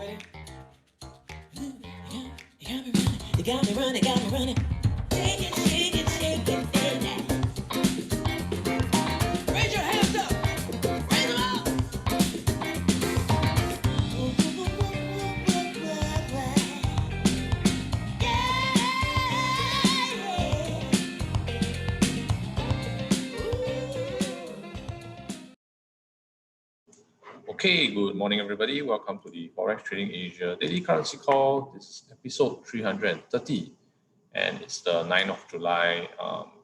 You got me running. Shake it, baby. Raise your hands up. Raise them up. Okay, good morning, everybody. Welcome to the Forex Trading Asia Daily Currency Call. This is episode 330, and it's the 9th of July,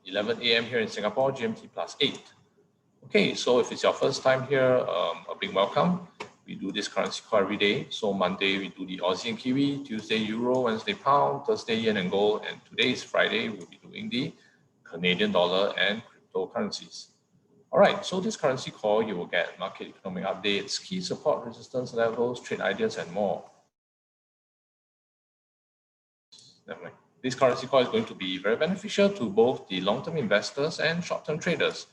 11 a.m. here in Singapore, GMT +8. Okay, so if it's your first time here, a big welcome. We do this currency call every day. So Monday, we do the Aussie and Kiwi, Tuesday, Euro, Wednesday, Pound, Thursday, Yen and Gold, and today is Friday. We'll be doing the Canadian dollar and cryptocurrencies. All right, so this currency call, you will get market economic updates, key support resistance levels, trade ideas, and more. This currency call is going to be very beneficial to both the long-term investors and short-term traders.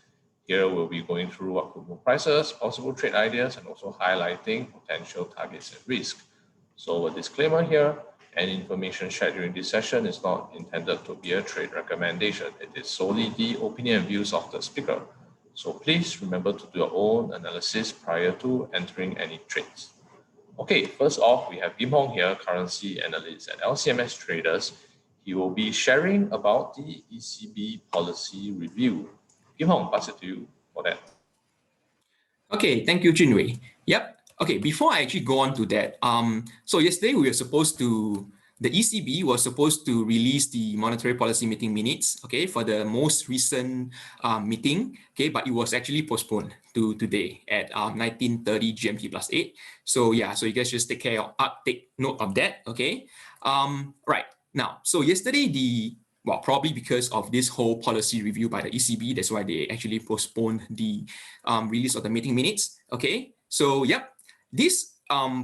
Here we'll be going through what could move prices, possible trade ideas, and also highlighting potential targets and risk. So a disclaimer here, any information shared during this session is not intended to be a trade recommendation. It is solely the opinion and views of the speaker. So please remember to do your own analysis prior to entering any trades. Okay, first off, we have Kim Hong here, currency analyst at LCMS Traders. He will be sharing about the ECB policy review. Kim Hong, pass it to you for that. Okay, thank you, Junwei. Yep. Okay, before I actually go on to that, so yesterday the ECB was supposed to release the monetary policy meeting minutes, okay, for the most recent meeting, okay, but it was actually postponed to today at 19:30 GMT +8. So yeah, so you guys just take note of that, okay. Right now, so yesterday probably because of this whole policy review by the ECB, that's why they actually postponed the release of the meeting minutes, okay. So yep, this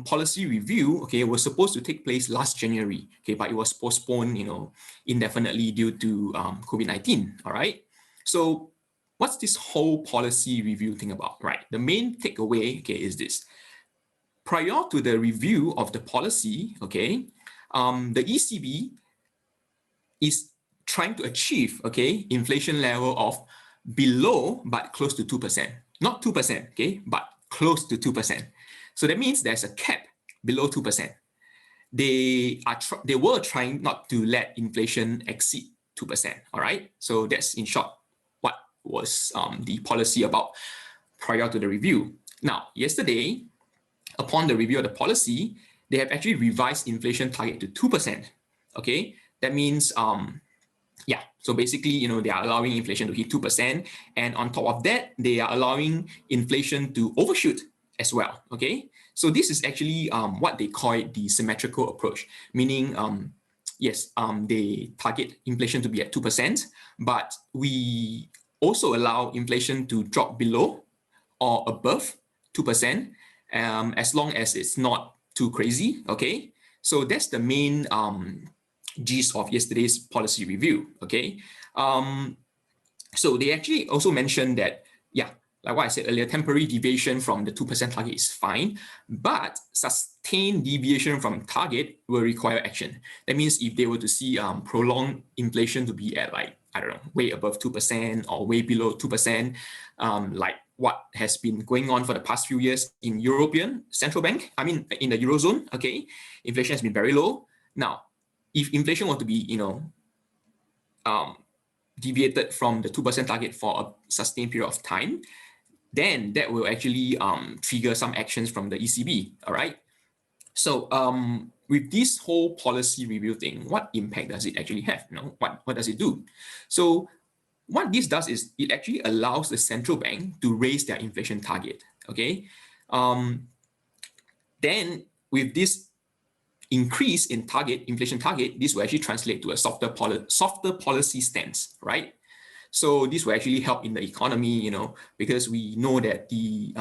policy review, okay, was supposed to take place last January, okay, but it was postponed, indefinitely due to COVID-19. All right. So what's this whole policy review thing about? Right. The main takeaway, okay, is this: prior to the review of the policy, okay, the ECB is trying to achieve, okay, inflation level of below but close to 2%, not 2%, okay, but close to 2%. So that means there's a cap below 2%. They were trying not to let inflation exceed 2%. All right. So that's in short what was the policy about prior to the review. Now, yesterday, upon the review of the policy, they have actually revised inflation target to 2%. Okay, that means yeah, so basically, they are allowing inflation to hit 2%, and on top of that, they are allowing inflation to overshoot as well. Okay, so this is actually what they call it the symmetrical approach, meaning yes, they target inflation to be at 2%, but we also allow inflation to drop below or above 2%, as long as it's not too crazy. Okay, so that's the main gist of yesterday's policy review. Okay, so they actually also mentioned that, yeah, like what I said earlier, temporary deviation from the 2% target is fine, but sustained deviation from target will require action. That means if they were to see prolonged inflation to be at, like, I don't know, way above 2% or way below 2%, like what has been going on for the past few years in European Central Bank, I mean, in the Eurozone, okay, inflation has been very low. Now, if inflation were to be, deviated from the 2% target for a sustained period of time, then that will actually trigger some actions from the ECB. All right. So with this whole policy review thing, what impact does it actually have? What does it do? So what this does is it actually allows the central bank to raise their inflation target. Okay. Then with this increase in inflation target, this will actually translate to a softer policy stance, right? So this will actually help in the economy, because we know that the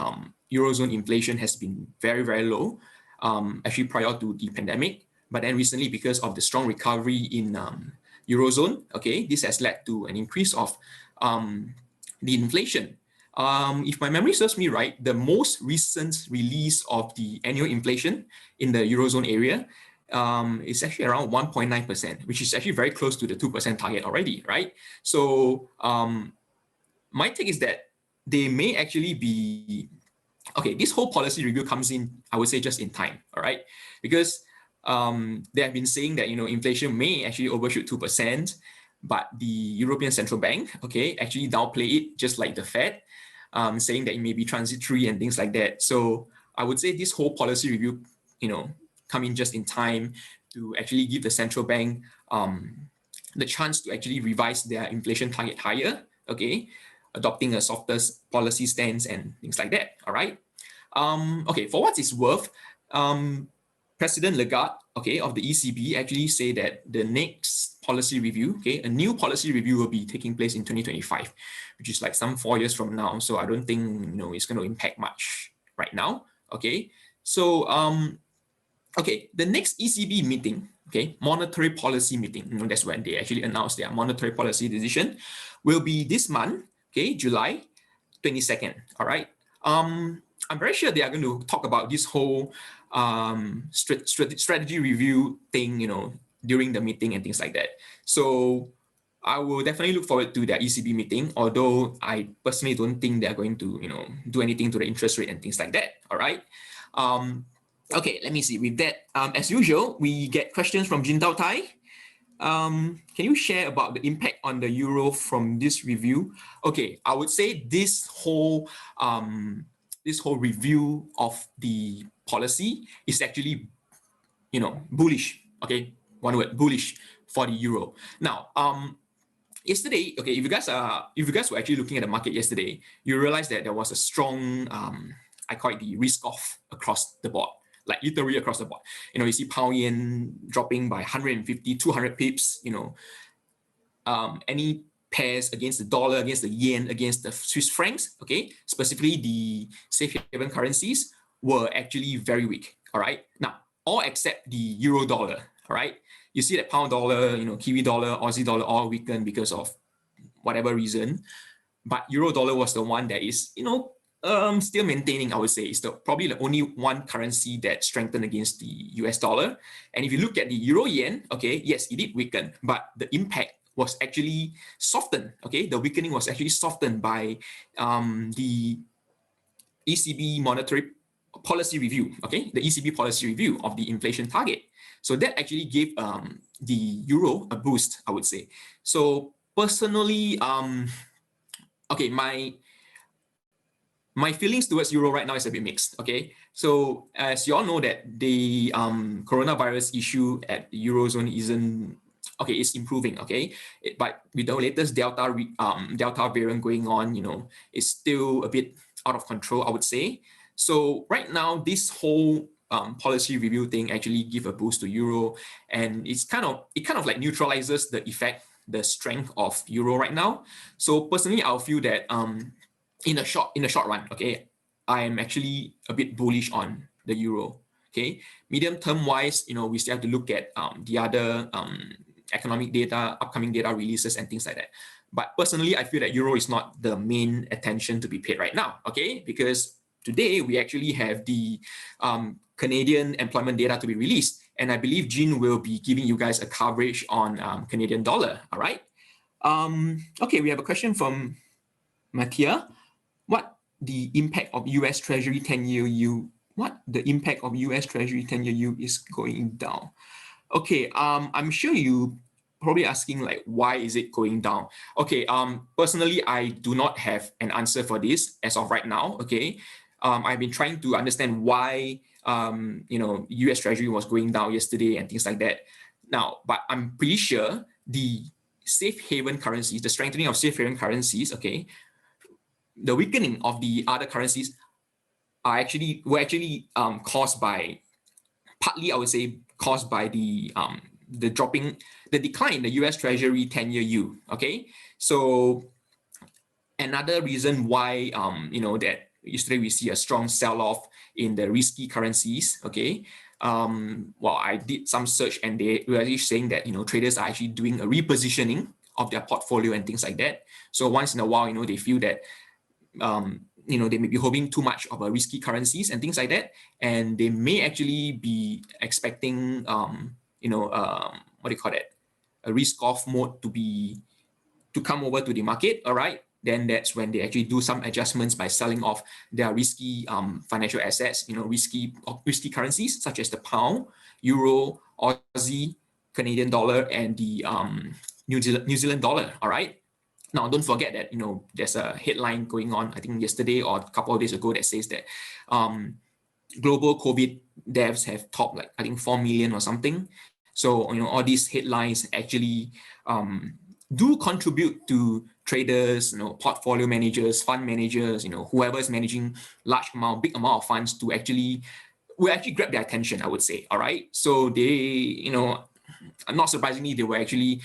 Eurozone inflation has been very, very low, actually prior to the pandemic. But then recently, because of the strong recovery in Eurozone, okay, this has led to an increase of the inflation. If my memory serves me right, the most recent release of the annual inflation in the Eurozone area is actually around 1.9%, which is actually very close to the 2% target already, right? So my take is that they may actually be, okay, this whole policy review comes in, I would say, just in time, all right? Because they have been saying that, inflation may actually overshoot 2%, but the European Central Bank, okay, actually downplay it just like the Fed, saying that it may be transitory and things like that. So I would say this whole policy review, come in just in time to actually give the central bank the chance to actually revise their inflation target higher, okay, adopting a softer policy stance and things like that, all right? Okay, for what it's worth, President Lagarde, okay, of the ECB actually say that the next policy review, okay, a new policy review will be taking place in 2025, which is like some 4 years from now. So I don't think, it's going to impact much right now, okay? So, okay, the next ECB meeting, okay, monetary policy meeting, that's when they actually announce their monetary policy decision, will be this month, okay, July 22nd, all right? I'm very sure they are going to talk about this whole strategy review thing, during the meeting and things like that. So I will definitely look forward to their ECB meeting, although I personally don't think they're going to, do anything to the interest rate and things like that, all right? Okay, let me see. With that, as usual, we get questions from Jindao Tai. Can you share about the impact on the euro from this review? Okay, I would say this whole review of the policy is actually, bullish. Okay, one word, bullish for the euro. Now, yesterday, okay, if you guys were actually looking at the market yesterday, you realize that there was a strong, I call it the risk off across the board. Like literally across the board. You see pound yen dropping by 150, 200 pips, any pairs against the dollar, against the yen, against the Swiss francs, okay, specifically the safe haven currencies were actually very weak, all right? Now, all except the euro dollar, all right? You see that pound dollar, Kiwi dollar, Aussie dollar all weakened because of whatever reason, but euro dollar was the one that is, still maintaining, I would say. It's probably the only one currency that strengthened against the US dollar. And if you look at the euro yen, okay, yes, it did weaken, but the impact was actually softened, okay? The weakening was actually softened by the ECB monetary policy review, okay? The ECB policy review of the inflation target. So that actually gave the euro a boost, I would say. So personally, okay, my feelings towards euro right now is a bit mixed, okay? So as you all know that the coronavirus issue at the Eurozone isn't, okay, it's improving, okay? But with the latest Delta variant going on, it's still a bit out of control, I would say. So right now, this whole policy review thing actually give a boost to euro, and it kind of like neutralizes the effect, the strength of euro right now. So personally, I'll feel that in the short run, okay, I am actually a bit bullish on the euro. Okay, medium term wise, we still have to look at the other economic data, upcoming data releases and things like that. But personally, I feel that euro is not the main attention to be paid right now. Okay, because today we actually have the Canadian employment data to be released, and I believe Jean will be giving you guys a coverage on Canadian dollar. All right. Okay, we have a question from Mathia. What the impact of US Treasury 10-year yield? What the impact of US Treasury 10-year yield is going down? Okay, I'm sure you probably asking like, why is it going down? Okay, personally, I do not have an answer for this as of right now. Okay, I've been trying to understand why US Treasury was going down yesterday and things like that. Now, but I'm pretty sure the safe haven currencies, the strengthening of safe haven currencies, okay, the weakening of the other currencies were actually caused by, partly I would say, caused by the decline in the US Treasury 10-year yield. Okay, so another reason why that yesterday we see a strong sell-off in the risky currencies. Okay, well, I did some search and they were actually saying that traders are actually doing a repositioning of their portfolio and things like that. So once in a while, they feel that they may be holding too much of a risky currencies and things like that, and they may actually be expecting, what do you call that, a risk-off mode to come over to the market. All right, then that's when they actually do some adjustments by selling off their risky financial assets, risky currencies such as the pound, euro, Aussie, Canadian dollar, and the New Zealand dollar. All right. Now, don't forget that there's a headline going on, I think yesterday or a couple of days ago, that says that global COVID deaths have topped I think 4 million or something. So all these headlines actually do contribute to traders, portfolio managers, fund managers, whoever is managing big amount of funds to will actually grab their attention, I would say. All right. So they, not surprisingly, they were actually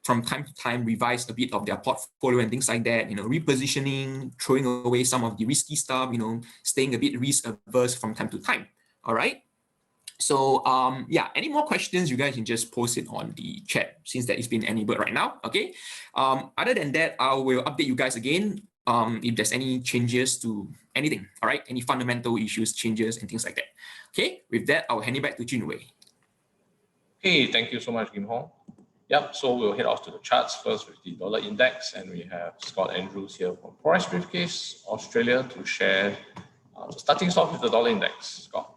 from time to time revise a bit of their portfolio and things like that, repositioning, throwing away some of the risky stuff, staying a bit risk averse from time to time. All right. So yeah, any more questions, you guys can just post it on the chat since that it's been enabled right now. Okay. Other than that, I will update you guys again if there's any changes to anything. All right. Any fundamental issues, changes, and things like that. Okay. With that, I'll hand it back to Junwei. Okay, thank you so much, Kim Hong. Yep, so we'll head off to the charts first with the dollar index, and we have Scott Andrews here from Forex Briefcase, Australia, to share starting off with the dollar index. Scott.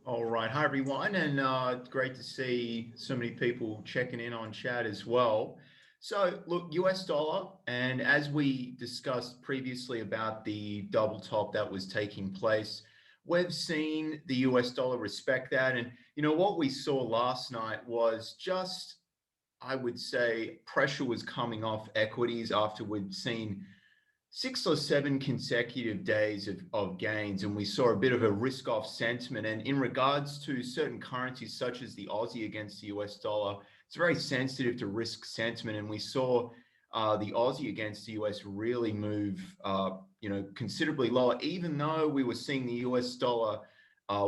All right, hi everyone, and great to see so many people checking in on chat as well. So look, US dollar, and as we discussed previously about the double top that was taking place, we've seen the US dollar respect that. And what we saw last night was just, I would say, pressure was coming off equities after we'd seen 6 or 7 consecutive days of gains, and we saw a bit of a risk-off sentiment. And in regards to certain currencies such as the Aussie against the US dollar, it's very sensitive to risk sentiment, and we saw the Aussie against the US really move considerably lower, even though we were seeing the US dollar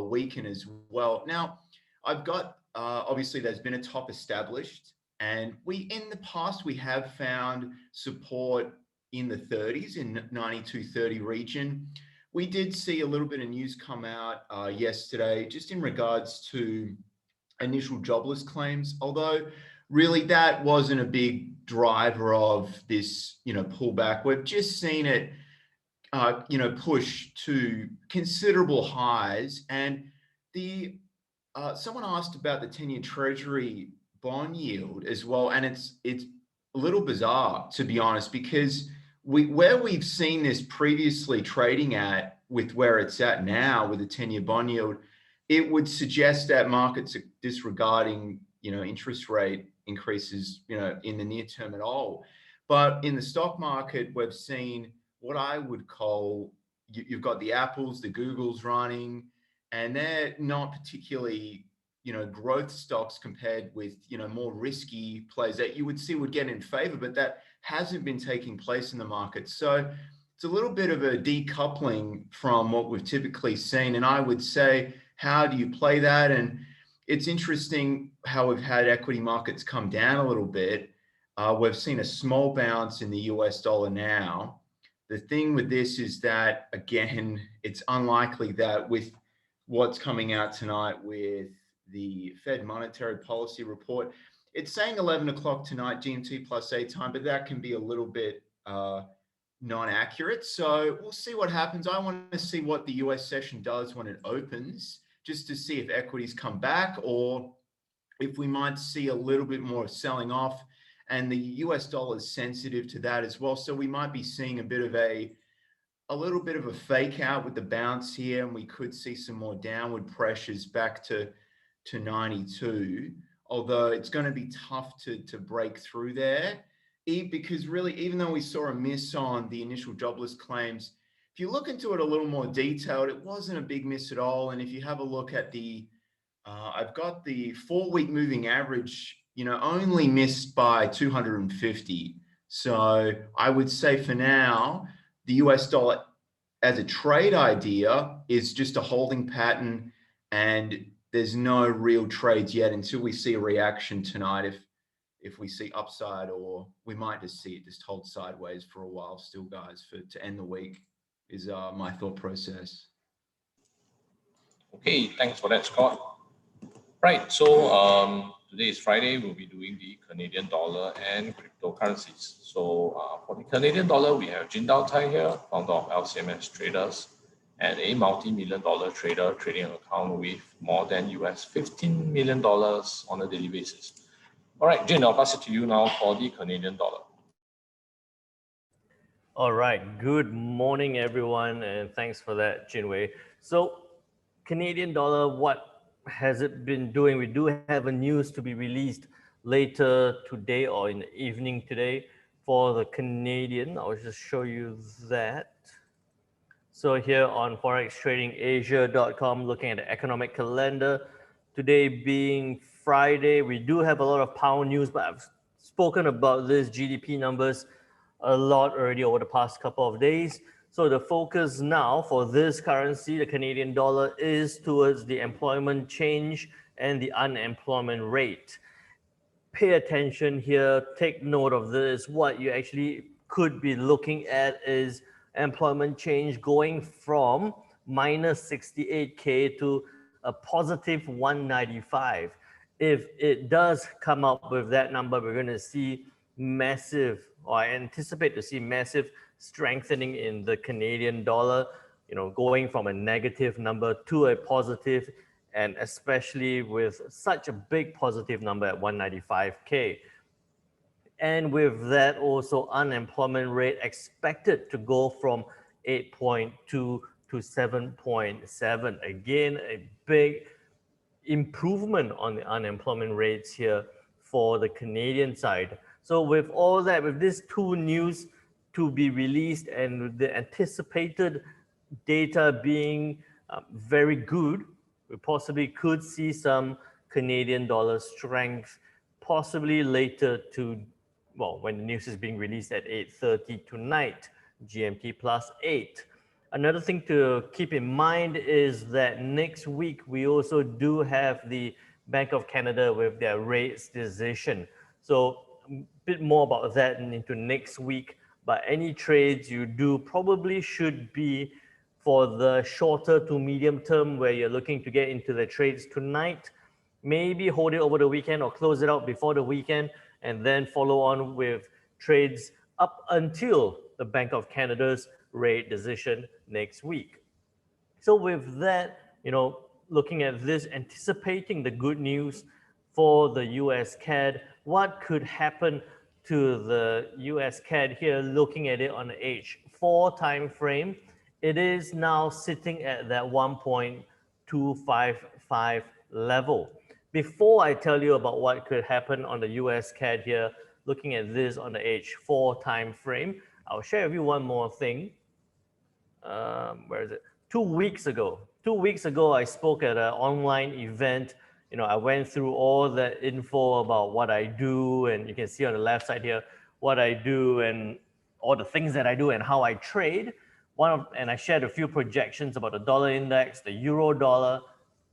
weaken as well. Now, I've got obviously there's been a top established, and in the past we have found support in the 30s, in 92.30 region. We did see a little bit of news come out yesterday just in regards to initial jobless claims, although really that wasn't a big driver of this pullback. We've just seen it push to considerable highs. And someone asked about the 10-year Treasury bond yield as well, and it's a little bizarre, to be honest, because where we've seen this previously trading at with where it's at now with the 10-year bond yield, it would suggest that markets are disregarding interest rate increases in the near term at all. But in the stock market, we've seen what I would call, you've got the Apples, the Googles running, and they're not particularly growth stocks compared with more risky plays that you would see would get in favor, but that hasn't been taking place in the market. So it's a little bit of a decoupling from what we've typically seen. And I would say, how do you play that? And it's interesting how we've had equity markets come down a little bit. We've seen a small bounce in the US dollar now. The thing with this is that, again, it's unlikely that with what's coming out tonight with the Fed monetary policy report, it's saying 11 o'clock tonight, GMT plus 8 time, but that can be a little bit non-accurate. So we'll see what happens. I want to see what the US session does when it opens, just to see if equities come back or if we might see a little bit more selling off. And the US dollar is sensitive to that as well. So we might be seeing a little bit of a fake out with the bounce here, and we could see some more downward pressures back to 92, although it's going to be tough to break through there, because really, even though we saw a miss on the initial jobless claims, if you look into it a little more detailed, it wasn't a big miss at all. And if you have a look at I've got the 4-week moving average, only missed by 250. So I would say for now, the US dollar as a trade idea is just a holding pattern, and there's no real trades yet until we see a reaction tonight. if we see upside, or we might just see it just hold sideways for a while still, guys, to end the week is my thought process. Okay, thanks for that, Scott. Right, so today is Friday. We'll be doing the Canadian dollar and cryptocurrencies. So for the Canadian dollar, we have Jindal Tai here, founder of LCMS Traders, and a multi-million-dollar trader trading an account with more than US $15 million on a daily basis. All right, Jin, I'll pass it to you now for the Canadian dollar. All right, good morning, everyone, and thanks for that, Jinwei. So, Canadian dollar, what has it been doing? We do have a news to be released later today or in the evening today for the Canadian. I'll just show you that. So here on forextradingasia.com, looking at the economic calendar, today being Friday, we do have a lot of pound news, but I've spoken about this GDP numbers a lot already over the past couple of days. So the focus now for this currency, the Canadian dollar, is towards the employment change and the unemployment rate. Pay attention here, take note of this. What you actually could be looking at is employment change going from minus 68K to a positive 195. If it does come up with that number, we're going to see massive, or I anticipate to see massive strengthening in the Canadian dollar, going from a negative number to a positive, and especially with such a big positive number at 195K. And with that, also unemployment rate expected to go from 8.2 to 7.7. Again, a big improvement on the unemployment rates here for the Canadian side. So with all that, with these two news to be released and with the anticipated data being very good, we possibly could see some Canadian dollar strength, possibly later to, well, when the news is being released at 8:30 tonight, GMT +8. Another thing to keep in mind is that next week we also do have the Bank of Canada with their rates decision. So a bit more about that into next week, but any trades you do probably should be for the shorter to medium term where you're looking to get into the trades tonight. Maybe hold it over the weekend or close it out before the weekend and then follow on with trades up until the Bank of Canada's rate decision next week. So with that, looking at this, anticipating the good news for the US CAD, what could happen to the US CAD here, looking at it on the H4 time frame, it is now sitting at that 1.255 level. Before I tell you about what could happen on the US CAD here, looking at this on the H4 time frame, I'll share with you one more thing. Where is it? 2 weeks ago, I spoke at an online event. I went through all the info about what I do, and you can see on the left side here what I do and all the things that I do and how I trade. And I shared a few projections about the dollar index, the euro dollar,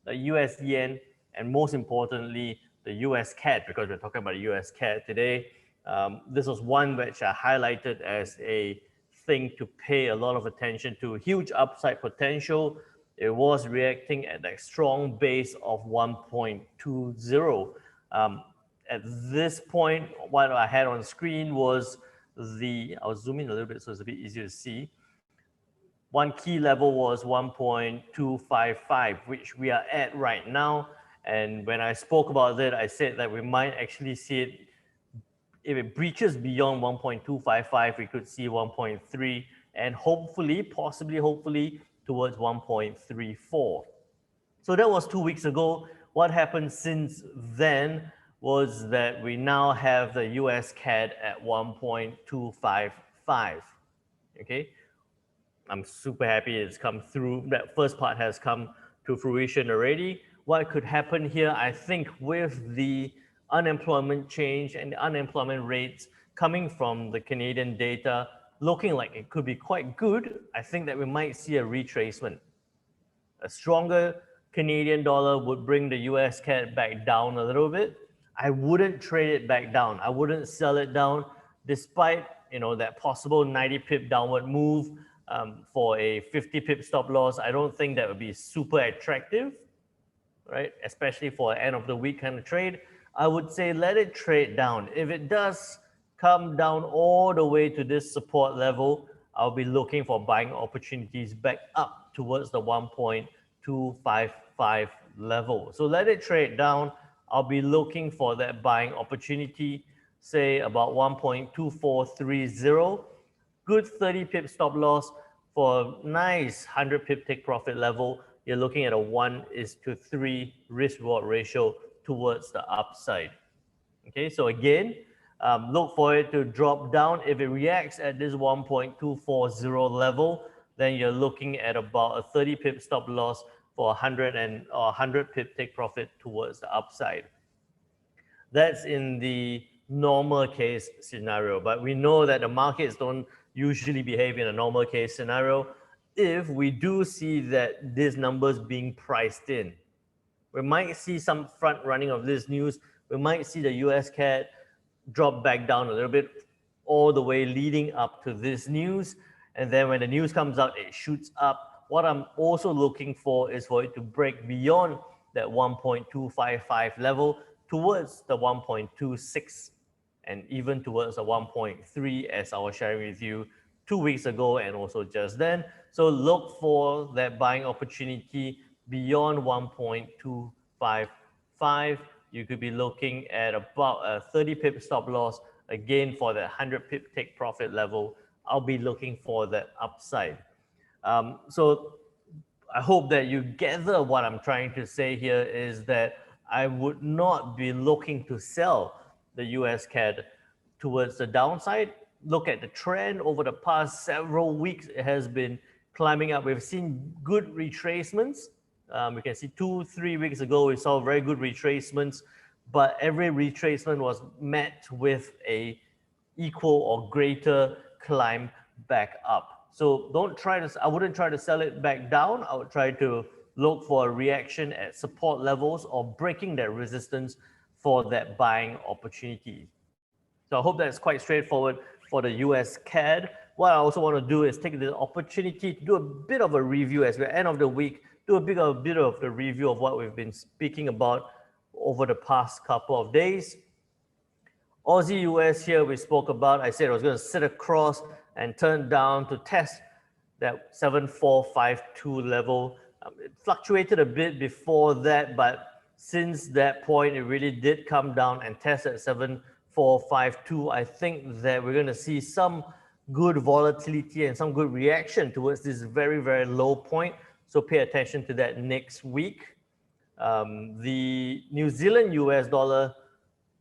the US yen, and most importantly, the US CAD, because we're talking about the US CAD today. This was one which I highlighted as a thing to pay a lot of attention to. Huge upside potential. It was reacting at a strong base of 1.20. At this point, what I had on screen was I'll zoom in a little bit so it's a bit easier to see. One key level was 1.255, which we are at right now. And when I spoke about that, I said that we might actually see it, if it breaches beyond 1.255, we could see 1.3 and hopefully towards 1.34. So that was 2 weeks ago. What happened since then was that we now have the US CAD at 1.255. Okay, I'm super happy it's come through. That first part has come to fruition already. What could happen here, I think, with the unemployment change and the unemployment rates coming from the Canadian data looking like it could be quite good, I think that we might see a retracement. A stronger Canadian dollar would bring the US CAD back down a little bit. I wouldn't trade it back down. I wouldn't sell it down despite, that possible 90 pip downward move for a 50 pip stop loss. I don't think that would be super attractive, right? Especially for an end of the week kind of trade. I would say let it trade down. If it does come down all the way to this support level, I'll be looking for buying opportunities back up towards the 1.255 level. So let it trade down. I'll be looking for that buying opportunity, say about 1.2430. Good 30 pip stop loss for a nice 100 pip take profit level. You're looking at a 1:3 risk reward ratio towards the upside. Okay, so again, look for it to drop down. If it reacts at this 1.240 level, then you're looking at about a 30 pip stop loss for 100 pip take profit towards the upside. That's in the normal case scenario, but we know that the markets don't usually behave in a normal case scenario. If we do see that these numbers being priced in, we might see some front running of this news. We might see the US CAD drop back down a little bit all the way leading up to this news. And then when the news comes out, it shoots up. What I'm also looking for is for it to break beyond that 1.255 level towards the 1.26 and even towards the 1.3 as I was sharing with you 2 weeks ago and also just then. So look for that buying opportunity beyond 1.255. You could be looking at about a 30 pip stop loss. Again, for the 100 pip take profit level, I'll be looking for that upside. So I hope that you gather what I'm trying to say here is that I would not be looking to sell the US CAD towards the downside. Look at the trend over the past several weeks. It has been climbing up. We've seen good retracements. We can see 2-3 weeks ago, we saw very good retracements, but every retracement was met with a equal or greater climb back up. So I wouldn't try to sell it back down. I would try to look for a reaction at support levels or breaking that resistance for that buying opportunity. So I hope that's quite straightforward for the US CAD. What I also want to do is take the opportunity to do a bit of a review as we're end of the week, do a bit of the review of what we've been speaking about over the past couple of days. Aussie US here we spoke about. I said I was going to sit across and turn down to test that 7452 level. It fluctuated a bit before that, but since that point, it really did come down and test at 7452. I think that we're going to see some good volatility and some good reaction towards this very, very low point. So pay attention to that next week. The New Zealand US dollar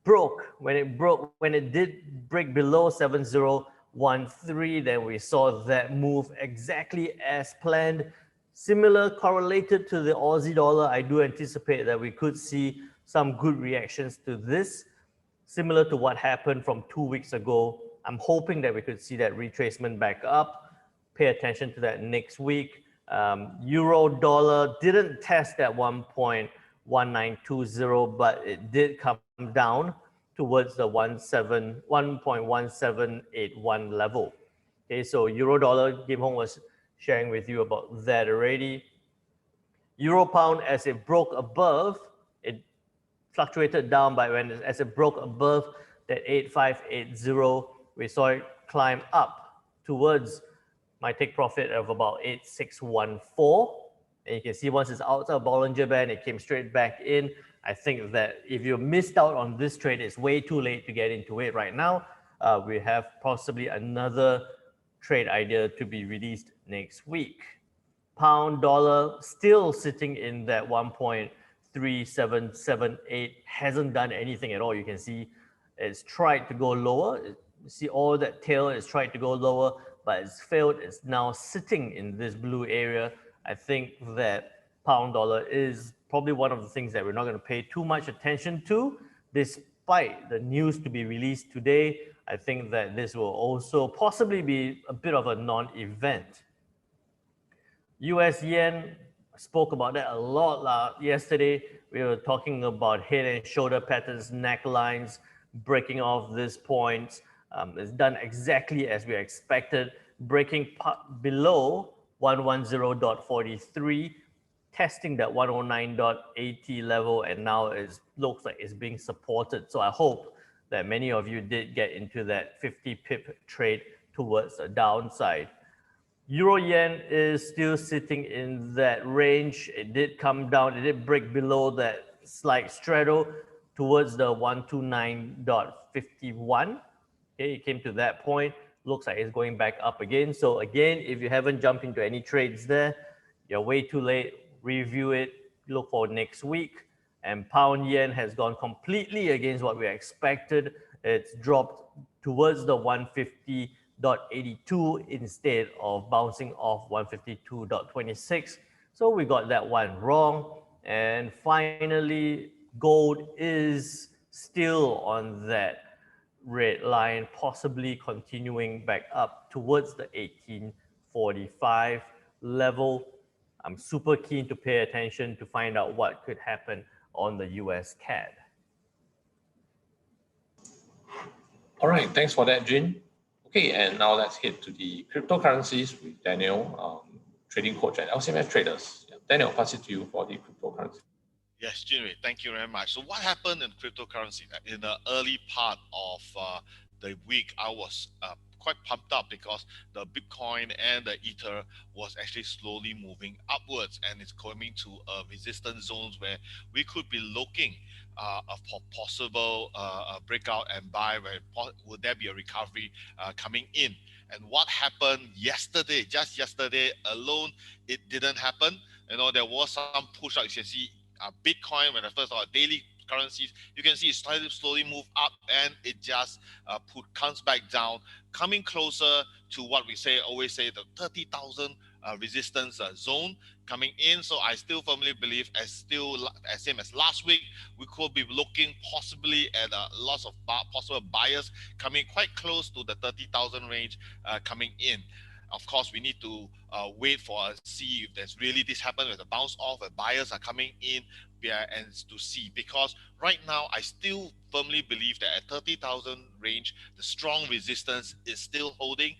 broke. When it did break below 7013, then we saw that move exactly as planned. Similar correlated to the Aussie dollar, I do anticipate that we could see some good reactions to this, similar to what happened from 2 weeks ago. I'm hoping that we could see that retracement back up. Pay attention to that next week. Euro dollar didn't test at 1.1920, but it did come down towards the 1.1781 level. Okay, so Euro dollar, Kim Hong was sharing with you about that already. Euro pound, as it broke above, it fluctuated down, but as it broke above that 8580, we saw it climb up towards my take profit of about 8614. And you can see once it's outside of Bollinger Band, it came straight back in. I think that if you missed out on this trade, it's way too late to get into it right now. We have possibly another trade idea to be released next week. Pound dollar still sitting in that 1.3778, hasn't done anything at all. You can see it's tried to go lower. You see all that tail is tried to go lower, but it's failed. It's now sitting in this blue area. I think that pound dollar is probably one of the things that we're not going to pay too much attention to, despite the news to be released today. I think that this will also possibly be a bit of a non-event. US yen, spoke about that a lot yesterday. We were talking about head and shoulder patterns, necklines, breaking off these points. It's done exactly as we expected, breaking below 110.43, testing that 109.80 level, and now it looks like it's being supported. So I hope that many of you did get into that 50 pip trade towards the downside. Euro yen is still sitting in that range. It did come down, it did break below that slight straddle towards the 129.51. Okay, it came to that point. Looks like it's going back up again. So again, if you haven't jumped into any trades there, you're way too late. Review it, look for next week. And pound yen has gone completely against what we expected. It's dropped towards the 150.82 instead of bouncing off 152.26. So we got that one wrong. And finally, gold is still on that red line, possibly continuing back up towards the 1845 level. I'm super keen to pay attention to find out what could happen on the US CAD. All right, thanks for that, Jin. Okay, and now let's head to the cryptocurrencies with Daniel, trading coach at LCMS Traders. Yeah, Daniel, pass it to you for the cryptocurrency. Yes, Jinwei, thank you very much. So what happened in cryptocurrency? In the early part of the week, I was quite pumped up because the Bitcoin and the Ether was actually slowly moving upwards, and it's coming to resistance zones where we could be looking for possible breakout and buy. Where would there be a recovery coming in? And what happened yesterday? Just yesterday alone, it didn't happen. You know, there was some push out. You can see Bitcoin, when I first saw daily currencies, you can see it started to slowly move up, and it just comes back down, coming closer to what we always say, the 30,000 resistance zone coming in. So I still firmly believe, as same as last week, we could be looking possibly at lots of possible buyers coming quite close to the 30,000 range coming in. Of course, we need to wait for see if there's really this happen with the bounce off, where buyers are coming in, and to see. Because right now, I still firmly believe that at 30,000 range, the strong resistance is still holding.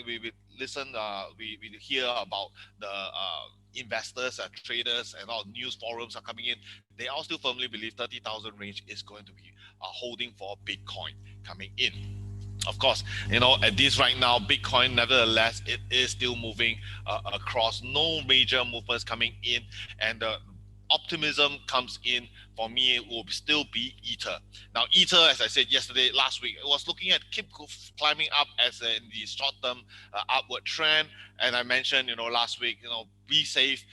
We listen, we hear about the investors, traders, and all news forums are coming in. They all still firmly believe 30,000 range is going to be holding for Bitcoin coming in. Of course, you know, at this right now, Bitcoin, nevertheless, it is still moving across. No major movements coming in, and the optimism comes in. For me, it will still be Ether. Now, Ether, as I said last week, it was looking at keep climbing up as in the short-term upward trend. And I mentioned, you know, last week, you know, be safe,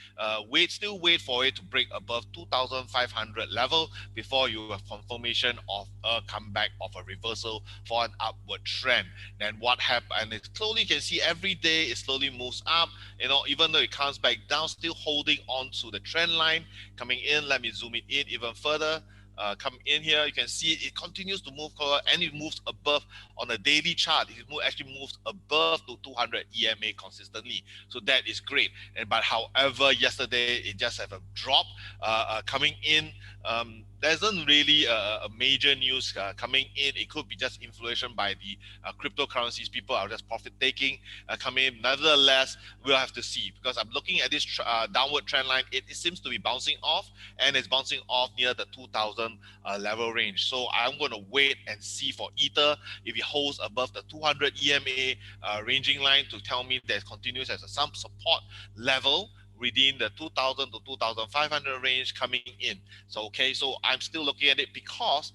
still wait for it to break above 2,500 level before you have confirmation of a comeback of a reversal for an upward trend. Then what happened? And it slowly, you can see every day it slowly moves up, you know, even though it comes back down, still holding on to the trend line coming in. Let me zoom it in even further. Come in here, you can see it continues to move forward, and it moves above on a daily chart. It actually moves above to 200 EMA consistently, so that is great. But however, yesterday it just have a drop coming in. There isn't really a major news coming in. It could be just inflation by the cryptocurrencies. People are just profit taking coming in. Nevertheless, we'll have to see, because I'm looking at this downward trend line. It seems to be bouncing off, and it's bouncing off near the 2,000 level range. So I'm going to wait and see for Ether if it holds above the 200 EMA ranging line to tell me that it continues as some support level within the 2,000 to 2,500 range coming in. So I'm still looking at it, because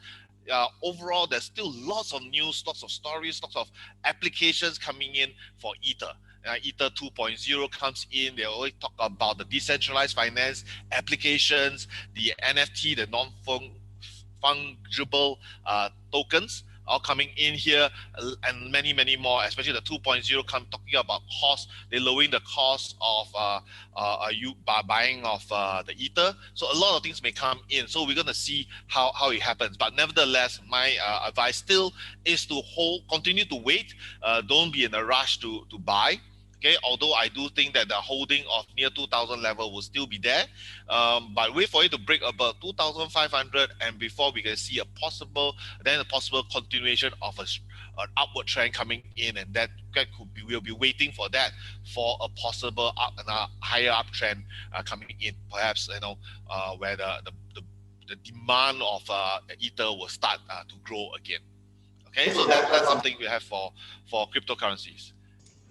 overall there's still lots of news, lots of stories, lots of applications coming in for Ether. Ether 2.0 comes in. They always talk about the decentralized finance applications, the NFT, the non-fungible tokens, all coming in here, and many more, especially the 2.0 talking about cost. They're lowering the cost of you by buying of the Ether. So a lot of things may come in. So we're going to see how it happens. But nevertheless, my advice still is to continue to wait. Don't be in a rush to buy. Okay, although I do think that the holding of near 2000 level will still be there, but wait for it to break above 2500, and before we can see a possible continuation of an upward trend coming in, and that could be, we'll be waiting for that for a possible higher uptrend coming in, perhaps where the demand of ether will start to grow again. Okay, so that's something we have for cryptocurrencies.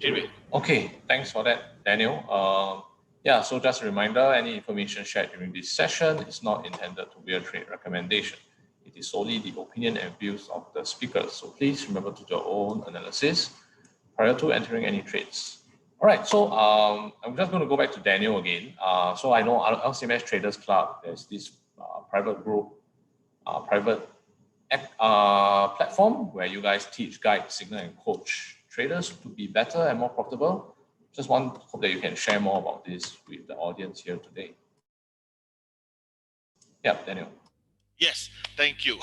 Jinwei. Okay, thanks for that, Daniel. Yeah, so just a reminder, any information shared during this session is not intended to be a trade recommendation. It is solely the opinion and views of the speakers. So please remember to do your own analysis prior to entering any trades. All right, so I'm just going to go back to Daniel again. So I know LCMS Traders Club, there's this private group, private platform where you guys teach, guide, signal, and coach traders to be better and more profitable. Just hope that you can share more about this with the audience here today. Yeah, Daniel. Yes, thank you.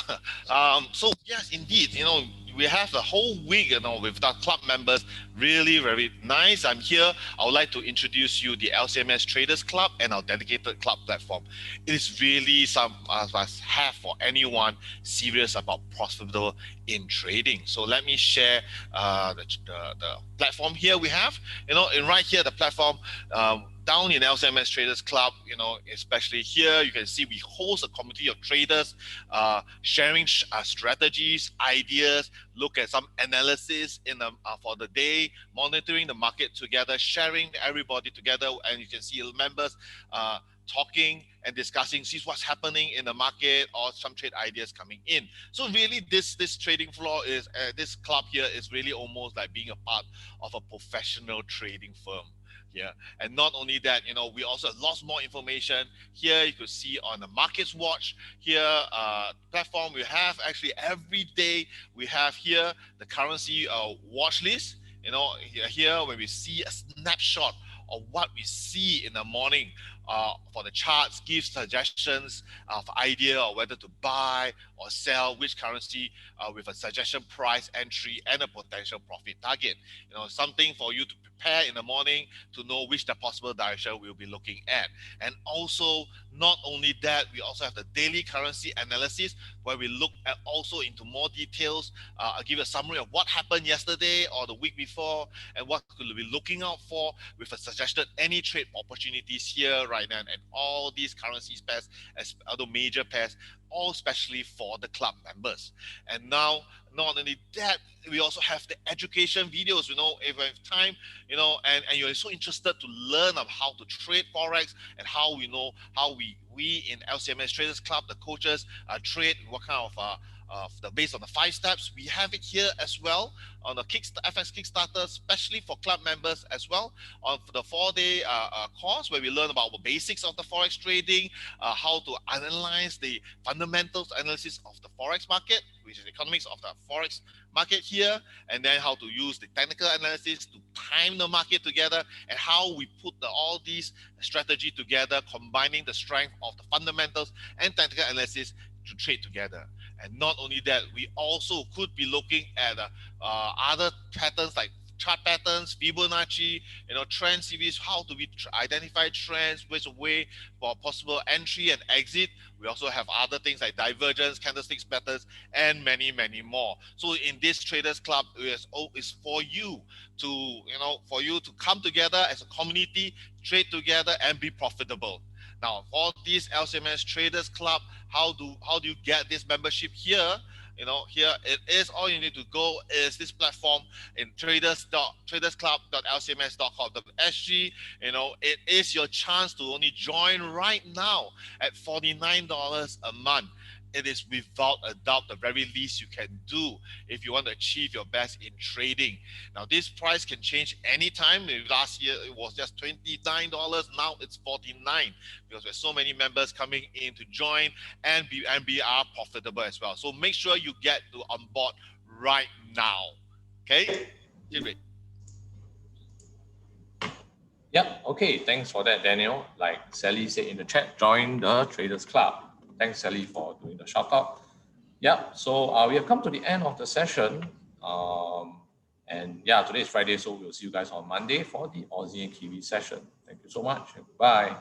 So yes, indeed, we have the whole week, with our club members. Really very nice. I'm here. I would like to introduce you the LCMS Traders Club and our dedicated club platform. It is really some must have for anyone serious about profitable in trading. So let me share the platform here we have. And right here, the platform. Down in LCMS Traders Club, especially here, you can see we host a community of traders sharing strategies, ideas, look at some analysis for the day, monitoring the market together, sharing everybody together, and you can see members talking and discussing, see what's happening in the market or some trade ideas coming in. So really, this trading floor is this club here is really almost like being a part of a professional trading firm. Yeah, and not only that, we also have lots more information here. You could see on the Markets Watch here platform, we have actually every day we have here the currency watch list. Here when we see a snapshot of what we see in the morning for the charts, give suggestions of idea or whether to buy or sell which currency with a suggestion price entry and a potential profit target. Something for you to prepare in the morning to know which the possible direction we'll be looking at. And also, not only that, we also have the daily currency analysis where we look at also into more details. I'll give a summary of what happened yesterday or the week before and what could we be looking out for with a suggested any trade opportunities here right now, and all these currencies pairs as other major pairs, all especially for the club members. And now, not only that, we also have the education videos. If we have time, and you're so interested to learn of how to trade forex and how we in LCMS Traders Club, the coaches trade what kind of based on the 5 steps. We have it here as well on the FX Kickstarter, especially for club members as well, on the 4-day course where we learn about the basics of the forex trading, how to analyze the fundamentals analysis of the forex market, which is economics of the forex market here, and then how to use the technical analysis to time the market together, and how we put all these strategy together, combining the strength of the fundamentals and technical analysis to trade together. And not only that, we also could be looking at other patterns like chart patterns, Fibonacci, trend series, how do we identify trends, which way for possible entry and exit. We also have other things like divergence, candlesticks patterns, and many, many more. So in this Traders Club, is for you to come together as a community, trade together, and be profitable. Now, for this LCMS Traders Club, how do you get this membership here? Here it is. All you need to go is this platform in tradersclub.lcms.com.sg. It is your chance to only join right now at $49 a month. It is without a doubt the very least you can do if you want to achieve your best in trading. Now, this price can change anytime. Last year it was just $29. Now it's $49 because there's so many members coming in to join and are profitable as well. So make sure you get on board right now. Okay? Yep. Okay. Thanks for that, Daniel. Like Sally said in the chat, join the Traders Club. Thanks, Sally, for doing the shout out. Yeah, so we have come to the end of the session. And yeah, today is Friday, so we'll see you guys on Monday for the Aussie and Kiwi session. Thank you so much. Bye.